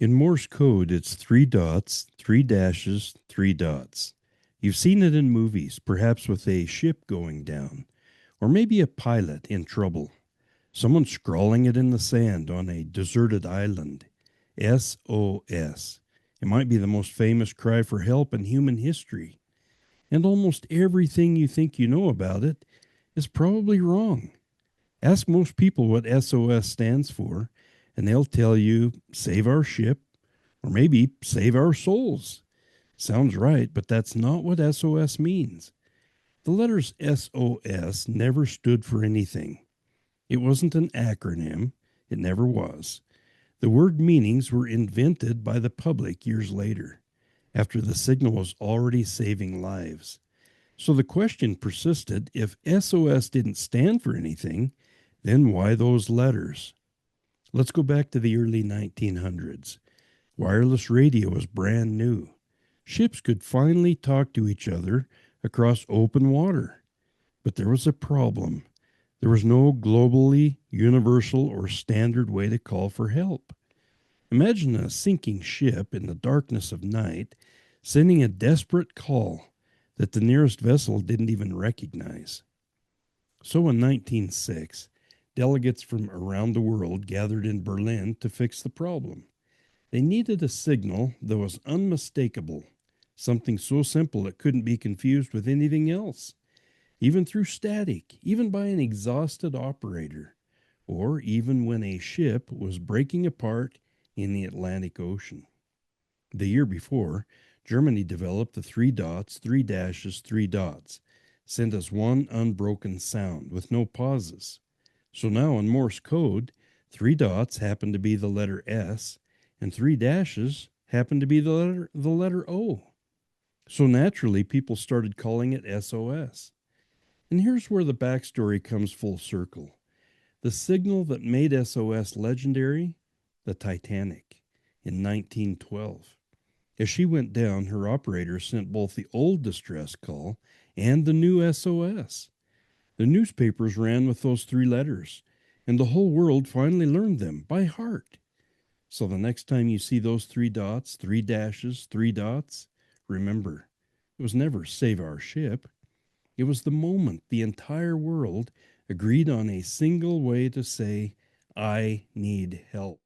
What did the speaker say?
In Morse code, it's three dots, three dashes, three dots. You've seen it in movies, perhaps with a ship going down, or maybe a pilot in trouble. Someone scrawling it in the sand on a deserted island. SOS. It might be the most famous cry for help in human history. And almost everything you think you know about it is probably wrong. Ask most people what SOS stands for, and they'll tell you save our ship, or maybe save our souls. Sounds right, but that's not what SOS means. The letters SOS never stood for anything. It wasn't an acronym, it never was. The word meanings were invented by the public years later, after the signal was already saving lives. So the question persisted, if SOS didn't stand for anything, then why those letters? Let's go back to the early 1900s. Wireless radio was brand new. Ships could finally talk to each other across open water. But there was a problem. There was no globally universal or standard way to call for help. Imagine a sinking ship in the darkness of night sending a desperate call that the nearest vessel didn't even recognize. So in 1906, delegates from around the world gathered in Berlin to fix the problem. They needed a signal that was unmistakable, something so simple it couldn't be confused with anything else, even through static, even by an exhausted operator, or even when a ship was breaking apart in the Atlantic Ocean. The year before, Germany developed the three dots, three dashes, three dots, sent us one unbroken sound with no pauses. So now in Morse code, three dots happen to be the letter S, and three dashes happen to be the letter O. So naturally, people started calling it SOS. And here's where the backstory comes full circle. The signal that made SOS legendary, the Titanic, in 1912. As she went down, her operator sent both the old distress call and the new SOS. The newspapers ran with those three letters, and the whole world finally learned them by heart. So the next time you see those three dots, three dashes, three dots, remember, it was never save our ship. It was the moment the entire world agreed on a single way to say, I need help.